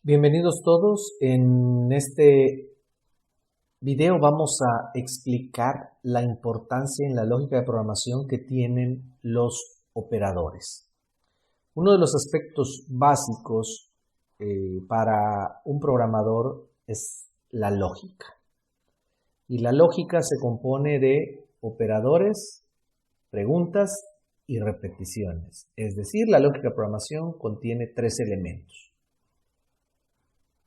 Bienvenidos todos. En este video vamos a explicar la importancia en la lógica de programación que tienen los operadores. Uno de los aspectos básicos para un programador es la lógica. Y la lógica se compone de operadores, preguntas y repeticiones. Es decir, la lógica de programación contiene tres elementos.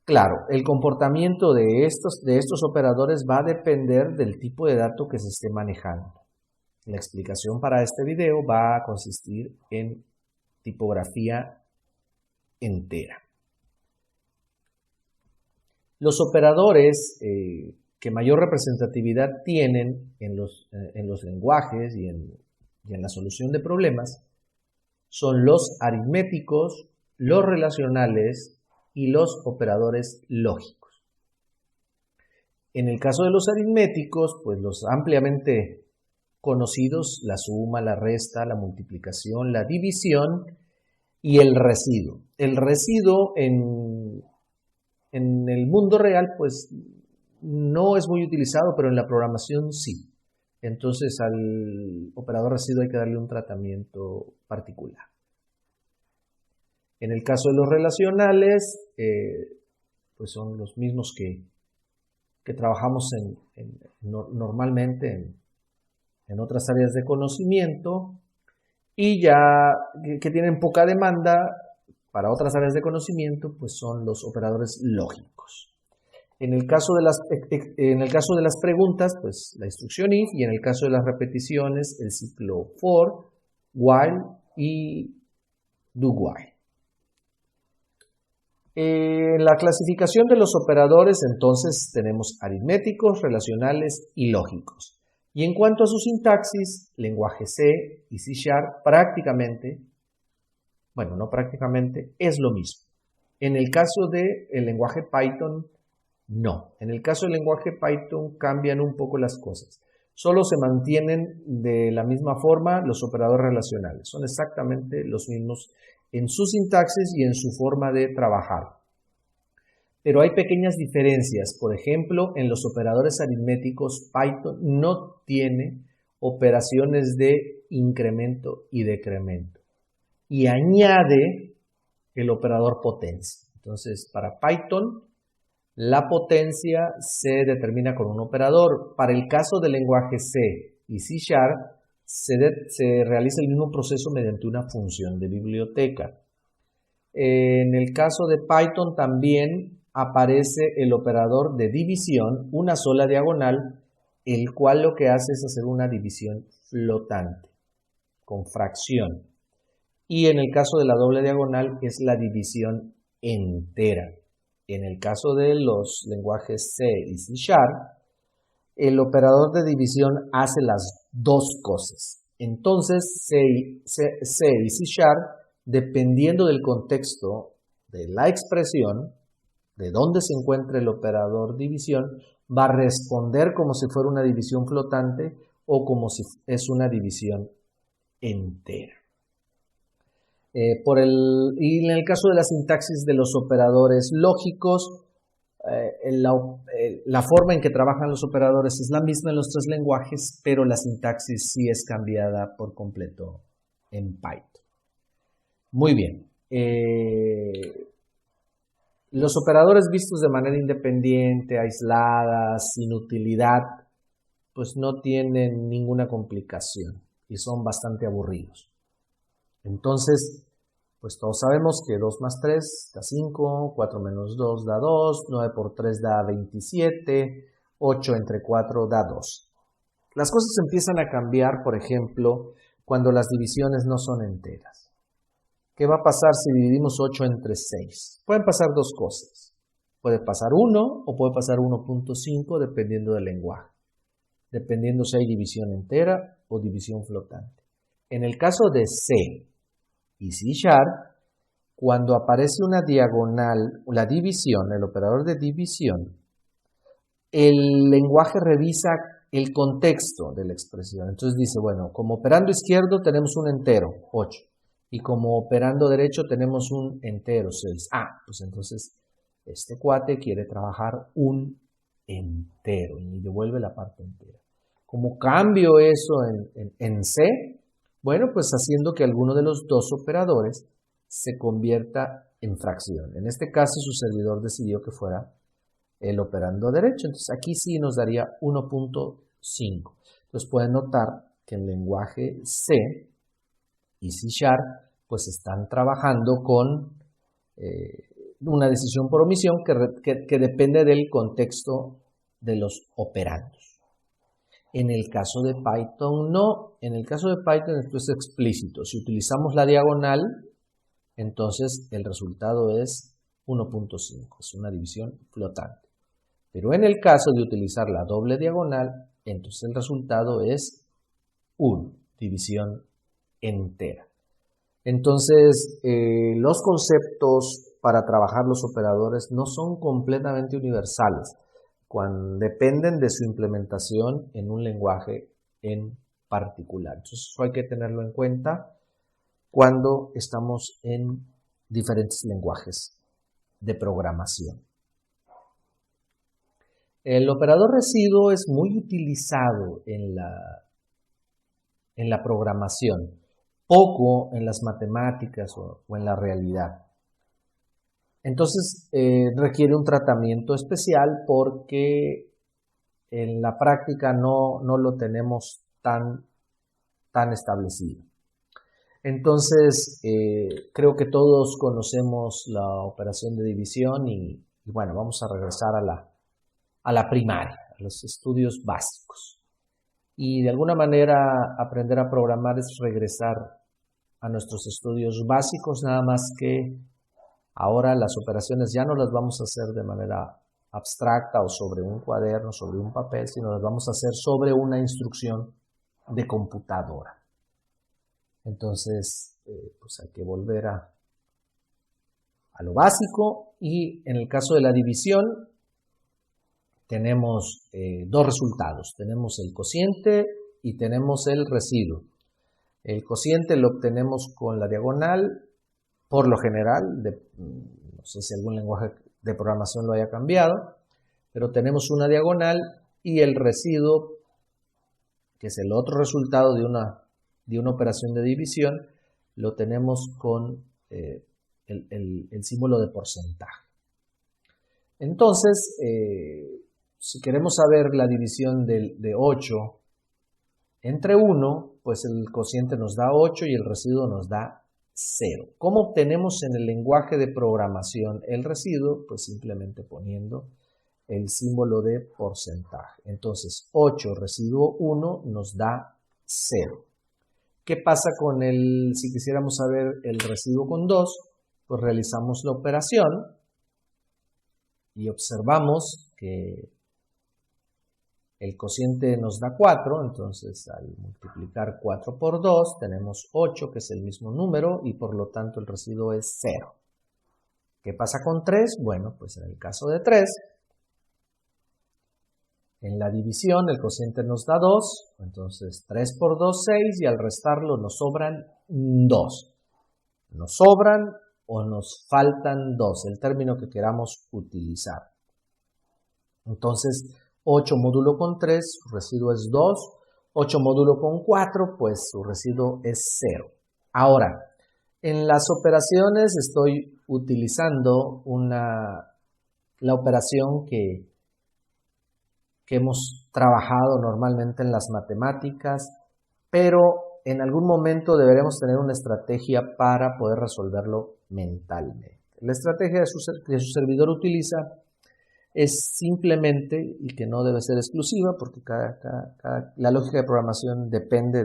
Claro, el comportamiento de estos operadores va a depender del tipo de dato que se esté manejando. La explicación para este video va a consistir en tipografía entera. Los operadores que mayor representatividad tienen en los lenguajes y en la solución de problemas son los aritméticos, los relacionales y los operadores lógicos. En el caso de los aritméticos, pues los ampliamente conocidos, la suma, la resta, la multiplicación, la división y el residuo. El residuo en el mundo real, pues no es muy utilizado, pero en la programación sí. Entonces al operador residuo hay que darle un tratamiento particular. En el caso de los relacionales, pues son los mismos que trabajamos normalmente en otras áreas de conocimiento y ya que tienen poca demanda para otras áreas de conocimiento, pues son los operadores lógicos. En el caso de las preguntas, pues la instrucción if, y en el caso de las repeticiones, el ciclo for, while y do while. En la clasificación de los operadores, entonces, tenemos aritméticos, relacionales y lógicos. Y en cuanto a su sintaxis, lenguaje C y C# prácticamente, bueno, no prácticamente, es lo mismo. En el caso del lenguaje Python, no. En el caso del lenguaje Python cambian un poco las cosas. Solo se mantienen de la misma forma los operadores relacionales. Son exactamente los mismos en su sintaxis y en su forma de trabajar. Pero hay pequeñas diferencias. Por ejemplo, en los operadores aritméticos, Python no tiene operaciones de incremento y decremento. Y añade el operador potencia. Entonces, para Python, la potencia se determina con un operador. Para el caso del lenguaje C y C#, se realiza el mismo proceso mediante una función de biblioteca. En el caso de Python también aparece el operador de división, una sola diagonal, el cual lo que hace es hacer una división flotante, con fracción. Y en el caso de la doble diagonal es la división entera. En el caso de los lenguajes C y C#, el operador de división hace las dos cosas. Entonces, C y C#, dependiendo del contexto de la expresión, de dónde se encuentra el operador división, va a responder como si fuera una división flotante o como si es una división entera. Y en el caso de la sintaxis de los operadores lógicos, la forma en que trabajan los operadores es la misma en los tres lenguajes, pero la sintaxis sí es cambiada por completo en Python. Muy bien. Los operadores vistos de manera independiente, aislada, sin utilidad, pues no tienen ninguna complicación y son bastante aburridos. Entonces, pues todos sabemos que 2 más 3 da 5, 4 menos 2 da 2, 9 por 3 da 27, 8 entre 4 da 2. Las cosas empiezan a cambiar, por ejemplo, cuando las divisiones no son enteras. ¿Qué va a pasar si dividimos 8 entre 6? Pueden pasar dos cosas. Puede pasar 1 o puede pasar 1.5 dependiendo del lenguaje. Dependiendo si hay división entera o división flotante. En el caso de C y C#, cuando aparece una diagonal, la división, el operador de división, el lenguaje revisa el contexto de la expresión. Entonces dice, bueno, como operando izquierdo tenemos un entero, 8. Y como operando derecho tenemos un entero, 6. Pues entonces este cuate quiere trabajar un entero y me devuelve la parte entera. ¿Cómo cambio eso en C? Bueno, pues haciendo que alguno de los dos operadores se convierta en fracción. En este caso, su servidor decidió que fuera el operando derecho. Entonces, aquí sí nos daría 1.5. Entonces, pueden notar que en lenguaje C y C#, pues están trabajando con una decisión por omisión que depende del contexto de los operandos. En el caso de Python no. En el caso de Python esto es explícito. Si utilizamos la diagonal, entonces el resultado es 1.5. Es una división flotante. Pero en el caso de utilizar la doble diagonal, entonces el resultado es 1, división entera. Entonces, los conceptos para trabajar los operadores no son completamente universales, dependen de su implementación en un lenguaje en particular. Entonces, eso hay que tenerlo en cuenta cuando estamos en diferentes lenguajes de programación. El operador residuo es muy utilizado en la programación, poco en las matemáticas o en la realidad. Entonces, requiere un tratamiento especial porque en la práctica no lo tenemos tan establecido. Entonces, creo que todos conocemos la operación de división y bueno, vamos a regresar a la primaria, a los estudios básicos. Y de alguna manera aprender a programar es regresar a nuestros estudios básicos, nada más que ahora las operaciones ya no las vamos a hacer de manera abstracta o sobre un cuaderno, sobre un papel, sino las vamos a hacer sobre una instrucción de computadora. Entonces, pues hay que volver a lo básico y en el caso de la división tenemos dos resultados. Tenemos el cociente y tenemos el residuo. El cociente lo obtenemos con la diagonal, por lo general, no sé si algún lenguaje de programación lo haya cambiado, pero tenemos una diagonal y el residuo, que es el otro resultado de una operación de división, lo tenemos con el símbolo de porcentaje. Entonces, si queremos saber la división de 8 entre 1, pues el cociente nos da 8 y el residuo nos da 0. ¿Cómo obtenemos en el lenguaje de programación el residuo? Pues simplemente poniendo el símbolo de porcentaje. Entonces, 8 residuo 1 nos da 0. ¿Qué pasa si quisiéramos saber el residuo con 2? Pues realizamos la operación y observamos que el cociente nos da 4, entonces al multiplicar 4 por 2 tenemos 8, que es el mismo número, y por lo tanto el residuo es 0. ¿Qué pasa con 3? Bueno, pues en el caso de 3, en la división el cociente nos da 2, entonces 3 por 2, 6, y al restarlo nos sobran 2. Nos sobran o nos faltan 2, el término que queramos utilizar. Entonces, 8 módulo con 3, su residuo es 2. 8 módulo con 4, pues su residuo es 0. Ahora, en las operaciones estoy utilizando la operación que hemos trabajado normalmente en las matemáticas, pero en algún momento deberemos tener una estrategia para poder resolverlo mentalmente. La estrategia que su servidor utiliza es simplemente, y que no debe ser exclusiva, porque la lógica de programación depende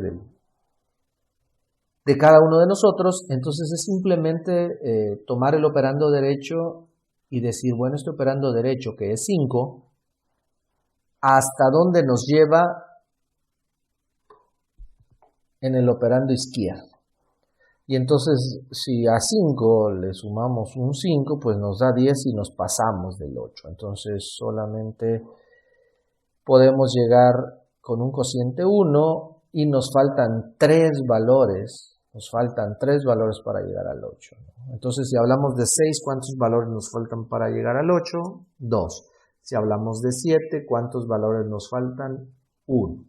de cada uno de nosotros, entonces es simplemente tomar el operando derecho y decir, bueno, este operando derecho, que es 5, ¿hasta dónde nos lleva en el operando izquierdo? Y entonces, si a 5 le sumamos un 5, pues nos da 10 y nos pasamos del 8. Entonces, solamente podemos llegar con un cociente 1 y nos faltan 3 valores Nos faltan 3 valores para llegar al 8. ¿No? Entonces, si hablamos de 6, ¿cuántos valores nos faltan para llegar al 8? 2. Si hablamos de 7, ¿cuántos valores nos faltan? 1.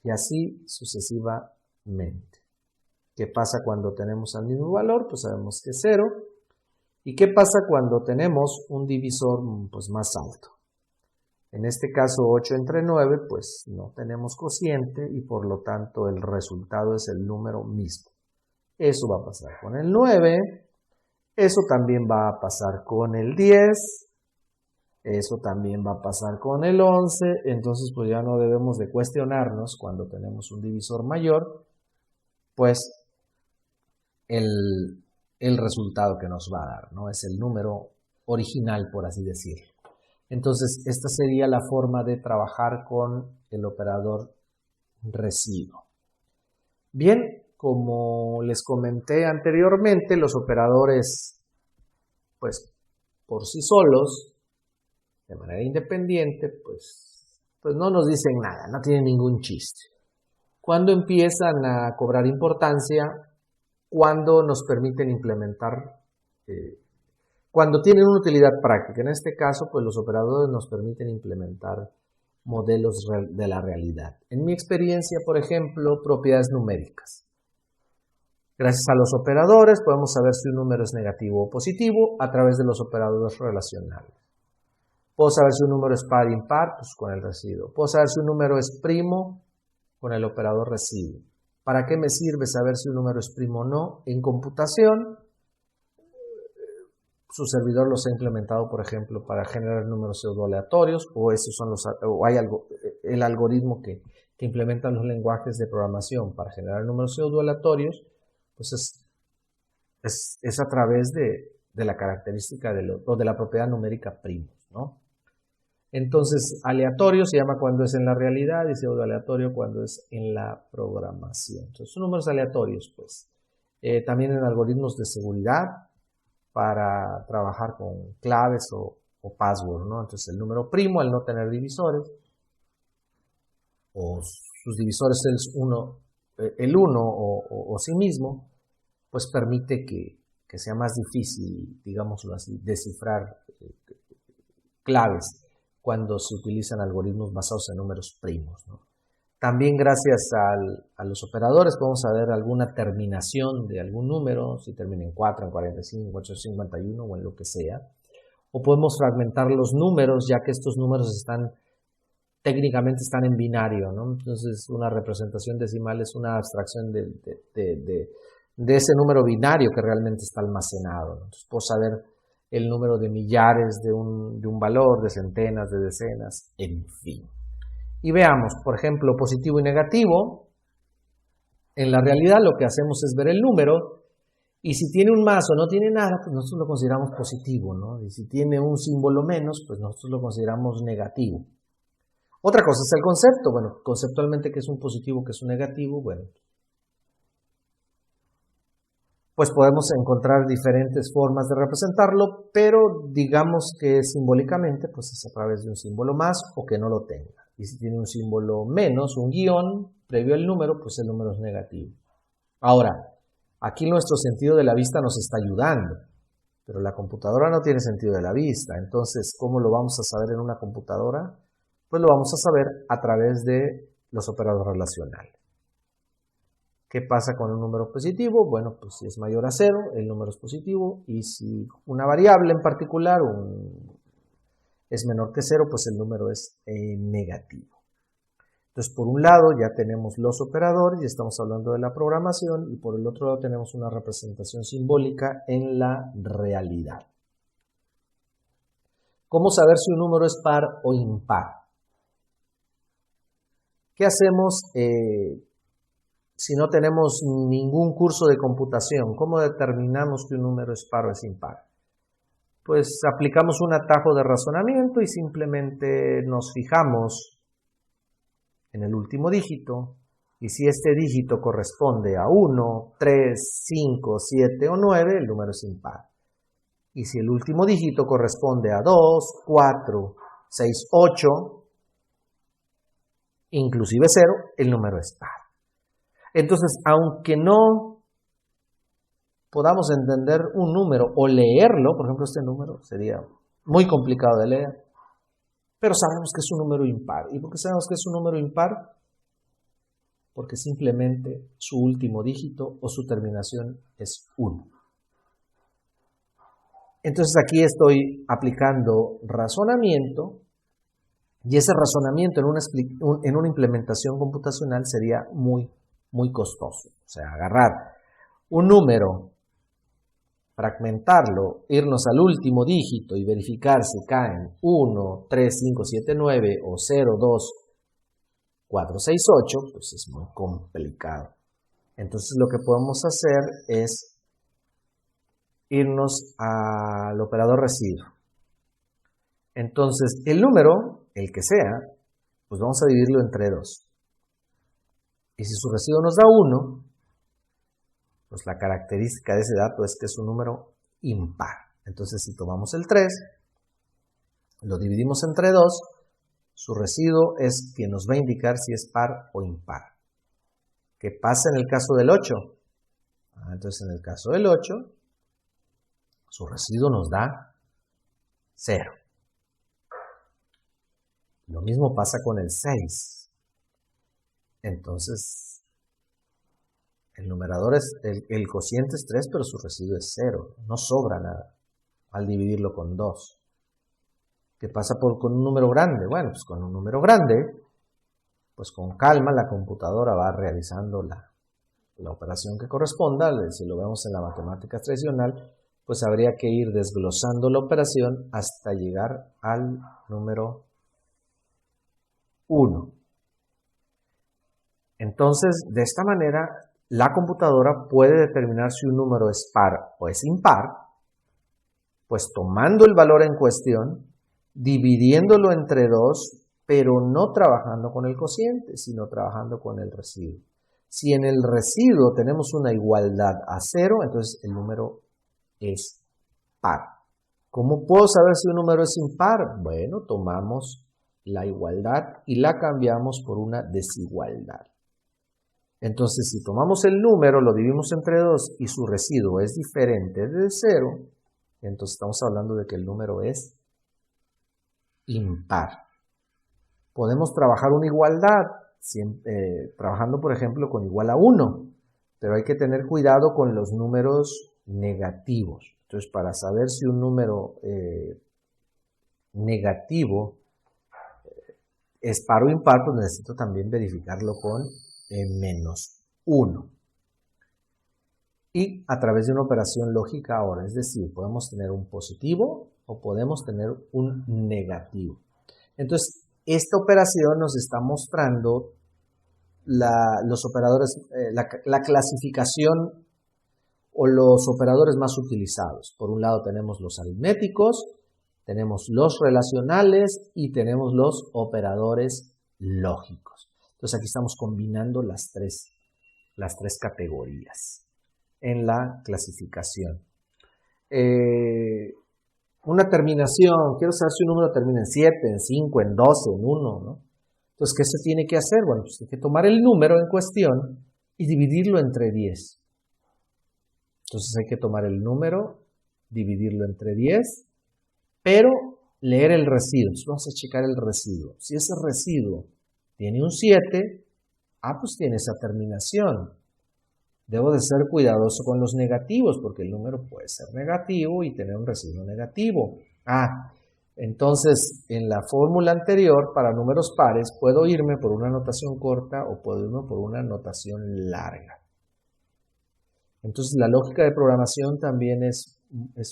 Y así sucesivamente. ¿Qué pasa cuando tenemos el mismo valor? Pues sabemos que es 0. ¿Y qué pasa cuando tenemos un divisor pues, más alto? En este caso 8 entre 9, pues no tenemos cociente y por lo tanto el resultado es el número mismo. Eso va a pasar con el 9, eso también va a pasar con el 10, eso también va a pasar con el 11, entonces pues ya no debemos de cuestionarnos cuando tenemos un divisor mayor, pues el resultado que nos va a dar, ¿no? Es el número original, por así decirlo. Entonces, esta sería la forma de trabajar con el operador residuo. Bien, como les comenté anteriormente, los operadores, pues, por sí solos, de manera independiente, pues no nos dicen nada, no tienen ningún chiste. ¿Cuándo empiezan a cobrar importancia? Cuando nos permiten implementar cuando tienen una utilidad práctica. En este caso, pues los operadores nos permiten implementar modelos de la realidad. En mi experiencia, por ejemplo, propiedades numéricas. Gracias a los operadores podemos saber si un número es negativo o positivo a través de los operadores relacionales. Puedo saber si un número es par o impar, pues con el residuo. Puedo saber si un número es primo con el operador residuo. ¿Para qué me sirve saber si un número es primo o no? En computación, su servidor los ha implementado, por ejemplo, para generar números pseudoaleatorios, o hay el algoritmo que implementan los lenguajes de programación para generar números pseudoaleatorios, pues es a través de la característica de la propiedad numérica primos, ¿no? Entonces, aleatorio se llama cuando es en la realidad y pseudoaleatorio cuando es en la programación. Entonces, son números aleatorios, pues. También en algoritmos de seguridad, para trabajar con claves o password, ¿no? Entonces el número primo, al no tener divisores, o sus divisores el 1 o sí mismo, pues permite que sea más difícil, digámoslo así, descifrar claves cuando se utilizan algoritmos basados en números primos, ¿no? También gracias a los operadores podemos saber alguna terminación de algún número, si termina en 4, en 45, 851 o en lo que sea. O podemos fragmentar los números, ya que estos números técnicamente están en binario, ¿no? Entonces una representación decimal es una abstracción de ese número binario que realmente está almacenado, ¿no? Entonces puedo saber el número de millares de un valor, de centenas, de decenas, en fin. Y veamos, por ejemplo, positivo y negativo. En la realidad lo que hacemos es ver el número y si tiene un más o no tiene nada, pues nosotros lo consideramos positivo, ¿no? Y si tiene un símbolo menos, pues nosotros lo consideramos negativo. Otra cosa es el concepto. Bueno, conceptualmente, ¿qué es un positivo, qué es un negativo? Bueno, pues podemos encontrar diferentes formas de representarlo, pero digamos que simbólicamente, pues es a través de un símbolo más o que no lo tenga. Y si tiene un símbolo menos, un guión previo al número, pues el número es negativo. Ahora, aquí nuestro sentido de la vista nos está ayudando, pero la computadora no tiene sentido de la vista. Entonces, ¿cómo lo vamos a saber en una computadora? Pues lo vamos a saber a través de los operadores relacionales. ¿Qué pasa con un número positivo? Bueno, pues si es mayor a 0, el número es positivo, y si una variable en particular es menor que 0, pues el número es negativo. Entonces, por un lado ya tenemos los operadores y estamos hablando de la programación, y por el otro lado tenemos una representación simbólica en la realidad. ¿Cómo saber si un número es par o impar? ¿Qué hacemos si no tenemos ningún curso de computación? ¿Cómo determinamos que un número es par o es impar? Pues aplicamos un atajo de razonamiento y simplemente nos fijamos en el último dígito, y si este dígito corresponde a 1, 3, 5, 7 o 9, el número es impar. Y si el último dígito corresponde a 2, 4, 6, 8, inclusive 0, el número es par. Entonces, aunque no podamos entender un número o leerlo, por ejemplo, este número sería muy complicado de leer, pero sabemos que es un número impar. ¿Y por qué sabemos que es un número impar? Porque simplemente su último dígito o su terminación es 1. Entonces aquí estoy aplicando razonamiento, y ese razonamiento en una implementación computacional sería muy costoso. O sea, agarrar un número, fragmentarlo, irnos al último dígito y verificar si caen 1, 3, 5, 7, 9 o 0, 2, 4, 6, 8, pues es muy complicado. Entonces lo que podemos hacer es irnos al operador residuo. Entonces el número, el que sea, pues vamos a dividirlo entre 2. Y si su residuo nos da 1, pues la característica de ese dato es que es un número impar. Entonces si tomamos el 3, lo dividimos entre 2, su residuo es quien nos va a indicar si es par o impar. ¿Qué pasa en el caso del 8? Entonces en el caso del 8, su residuo nos da 0. Lo mismo pasa con el 6. Entonces, el numerador el cociente es 3, pero su residuo es 0. No sobra nada al dividirlo con 2. ¿Qué pasa con un número grande? Bueno, pues con un número grande, pues con calma la computadora va realizando la operación que corresponda. Si lo vemos en la matemática tradicional, pues habría que ir desglosando la operación hasta llegar al número 1. Entonces, de esta manera, la computadora puede determinar si un número es par o es impar, pues tomando el valor en cuestión, dividiéndolo entre 2, pero no trabajando con el cociente, sino trabajando con el residuo. Si en el residuo tenemos una igualdad a 0, entonces el número es par. ¿Cómo puedo saber si un número es impar? Bueno, tomamos la igualdad y la cambiamos por una desigualdad. Entonces, si tomamos el número, lo dividimos entre 2 y su residuo es diferente de 0, entonces estamos hablando de que el número es impar. Podemos trabajar una igualdad, trabajando por ejemplo con igual a 1, pero hay que tener cuidado con los números negativos. Entonces, para saber si un número negativo es par o impar, pues necesito también verificarlo con menos 1. Y a través de una operación lógica ahora, es decir, podemos tener un positivo o podemos tener un negativo. Entonces, esta operación nos está mostrando los operadores, la clasificación o los operadores más utilizados. Por un lado tenemos los aritméticos, tenemos los relacionales y tenemos los operadores lógicos. Entonces aquí estamos combinando las tres categorías en la clasificación. Una terminación, quiero saber si un número termina en 7, en 5, en 12, en 1, ¿no? Entonces, ¿qué se tiene que hacer? Bueno, pues hay que tomar el número en cuestión y dividirlo entre 10. Entonces hay que tomar el número, dividirlo entre 10, pero leer el residuo. Entonces vamos a checar el residuo. Si ese residuo tiene un 7, pues tiene esa terminación. Debo de ser cuidadoso con los negativos, porque el número puede ser negativo y tener un residuo negativo. Entonces, en la fórmula anterior, para números pares, puedo irme por una notación corta o puedo irme por una notación larga. Entonces, la lógica de programación también es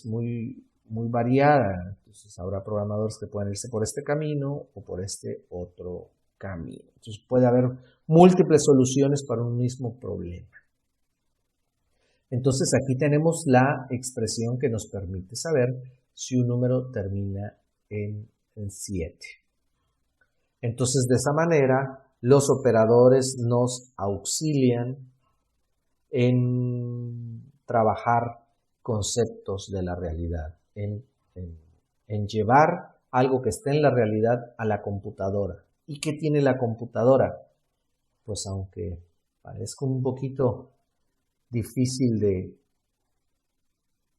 muy variada. Entonces, habrá programadores que pueden irse por este camino o por este otro camino. Entonces, puede haber múltiples soluciones para un mismo problema. Entonces aquí tenemos la expresión que nos permite saber si un número termina en 7. Entonces de esa manera los operadores nos auxilian en trabajar conceptos de la realidad, en llevar algo que esté en la realidad a la computadora. ¿Y qué tiene la computadora? Pues aunque Parezco un poquito difícil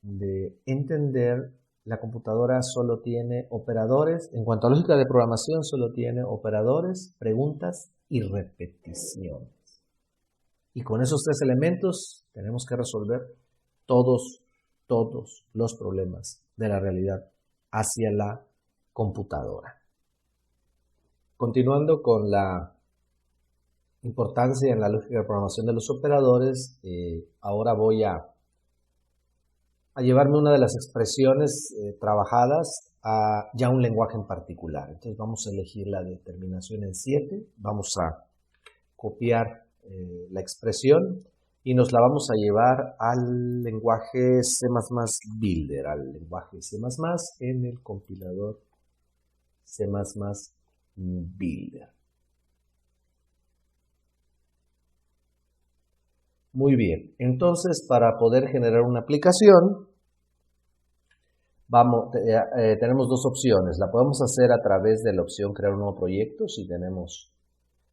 de entender. La computadora solo tiene operadores, en cuanto a lógica de programación, solo tiene operadores, preguntas y repeticiones. Y con esos tres elementos tenemos que resolver todos los problemas de la realidad hacia la computadora. Continuando con la importancia en la lógica de programación de los operadores, ahora voy a llevarme una de las expresiones trabajadas a ya un lenguaje en particular. Entonces vamos a elegir la de terminación en 7, vamos a copiar la expresión y nos la vamos a llevar al lenguaje C++ Builder, al lenguaje C++ en el compilador C++ Builder. Muy bien, entonces para poder generar una aplicación, tenemos dos opciones. La podemos hacer a través de la opción crear un nuevo proyecto, si tenemos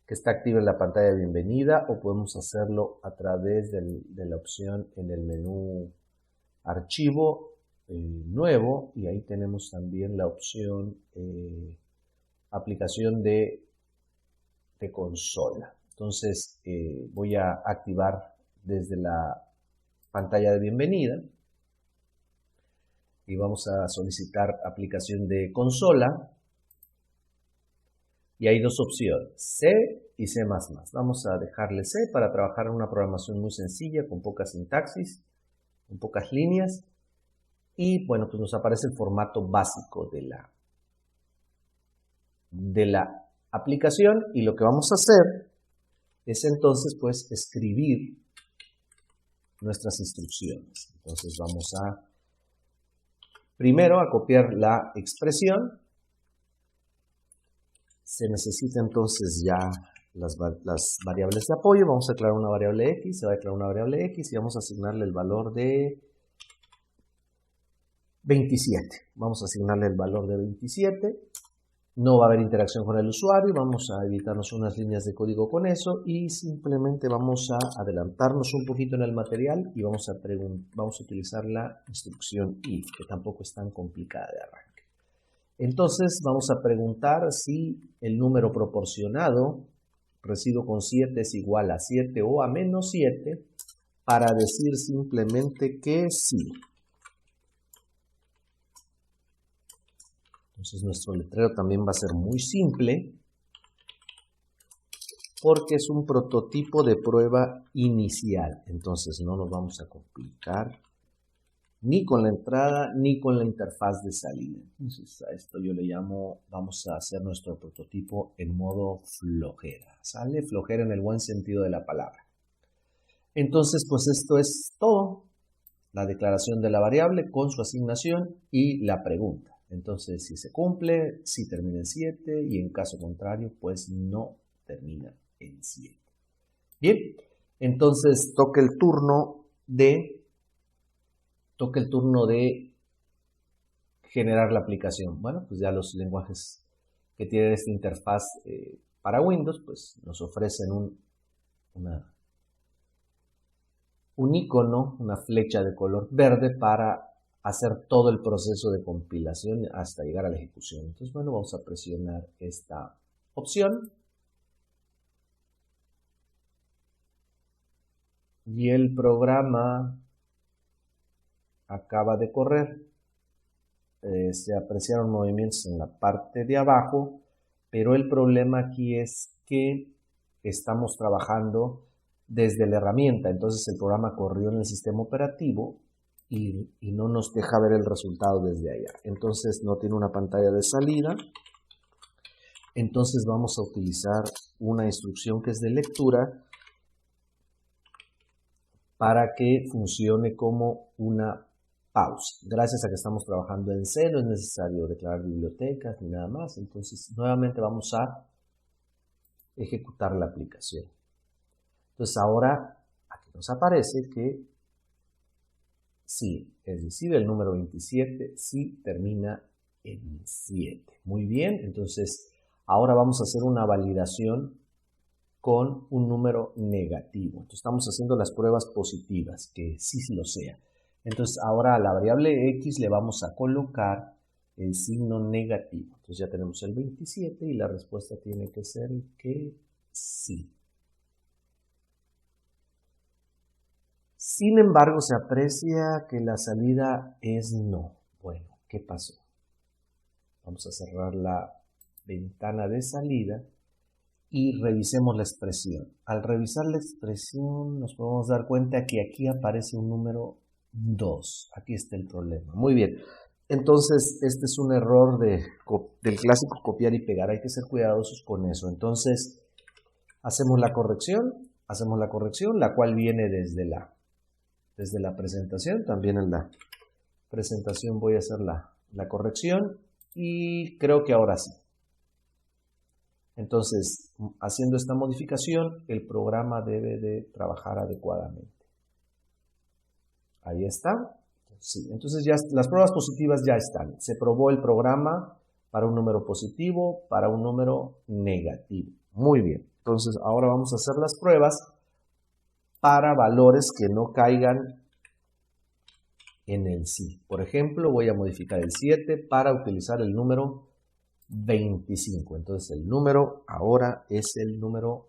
que está activa en la pantalla de bienvenida, o podemos hacerlo a través de la opción en el menú archivo nuevo, y ahí tenemos también la opción aplicación de consola. Entonces voy a activar desde la pantalla de bienvenida y vamos a solicitar aplicación de consola. Y hay dos opciones, C y C++. Vamos a dejarle C para trabajar en una programación muy sencilla, con poca sintaxis, con pocas líneas. Y bueno, pues nos aparece el formato básico de la aplicación. Y lo que vamos a hacer es entonces pues escribir nuestras instrucciones. Entonces vamos primero a copiar la expresión. Se necesita entonces ya las variables de apoyo. Vamos a declarar una variable X, se va a declarar una variable X y vamos a asignarle el valor de 27. Vamos a asignarle el valor de 27. No va a haber interacción con el usuario, vamos a evitarnos unas líneas de código con eso y simplemente vamos a adelantarnos un poquito en el material y vamos a utilizar la instrucción if, que tampoco es tan complicada de arranque. Entonces vamos a preguntar si el número proporcionado, residuo con 7, es igual a 7 o a menos 7, para decir simplemente que sí. Entonces nuestro letrero también va a ser muy simple porque es un prototipo de prueba inicial. Entonces no nos vamos a complicar ni con la entrada ni con la interfaz de salida. Entonces a esto yo le llamo, vamos a hacer nuestro prototipo en modo flojera. ¿Sale? Flojera en el buen sentido de la palabra. Entonces pues esto es todo. La declaración de la variable con su asignación y la pregunta. Entonces, si se cumple, si termina en 7 y en caso contrario, pues no termina en 7. Bien, entonces toca el turno de generar la aplicación. Bueno, pues ya los lenguajes que tienen esta interfaz para Windows, pues nos ofrecen un icono, una flecha de color verde para hacer todo el proceso de compilación hasta llegar a la ejecución. Entonces, bueno, vamos a presionar esta opción. Y el programa acaba de correr. Se apreciaron movimientos en la parte de abajo, pero el problema aquí es que estamos trabajando desde la herramienta. Entonces el programa corrió en el sistema operativo y no nos deja ver el resultado desde allá. Entonces no tiene una pantalla de salida. Entonces vamos a utilizar una instrucción que es de lectura para que funcione como una pausa. Gracias a que estamos trabajando en C, no es necesario declarar bibliotecas ni nada más. Entonces nuevamente vamos a ejecutar la aplicación. Entonces ahora aquí nos aparece que sí, es decir, el número 27 sí termina en 7. Muy bien, entonces ahora vamos a hacer una validación con un número negativo. Entonces estamos haciendo las pruebas positivas, que sí lo sea. Entonces ahora a la variable x le vamos a colocar el signo negativo. Entonces ya tenemos el 27 y la respuesta tiene que ser que sí. Sin embargo, se aprecia que la salida es no. Bueno, ¿qué pasó? Vamos a cerrar la ventana de salida y revisemos la expresión. Al revisar la expresión nos podemos dar cuenta que aquí aparece un número 2. Aquí está el problema. Muy bien. Entonces, este es un error del clásico copiar y pegar. Hay que ser cuidadosos con eso. Entonces, hacemos la corrección, la cual viene desde la presentación. También en la presentación voy a hacer la corrección y creo que ahora sí. Entonces, haciendo esta modificación, el programa debe de trabajar adecuadamente. Ahí está. Sí, entonces ya las pruebas positivas ya están. Se probó el programa para un número positivo, para un número negativo. Muy bien. Entonces, ahora vamos a hacer las pruebas para valores que no caigan en el sí. Por ejemplo, voy a modificar el 7 para utilizar el número 25. Entonces el número ahora es el número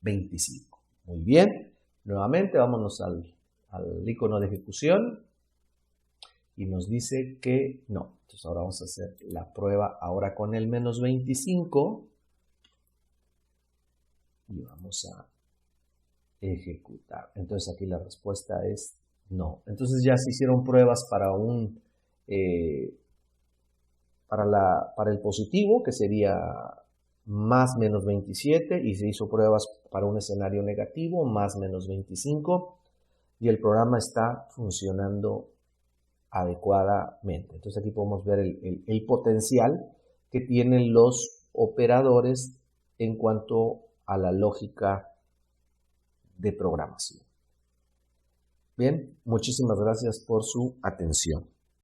25. Muy bien. Nuevamente vámonos al icono de ejecución y nos dice que no. Entonces ahora vamos a hacer la prueba ahora con el menos 25 y vamos a ejecutar. Entonces aquí la respuesta es no. Entonces ya se hicieron pruebas para para el positivo, que sería más menos 27, y se hizo pruebas para un escenario negativo, más menos 25, y el programa está funcionando adecuadamente. Entonces aquí podemos ver el potencial que tienen los operadores en cuanto a la lógica de programación. Bien, muchísimas gracias por su atención.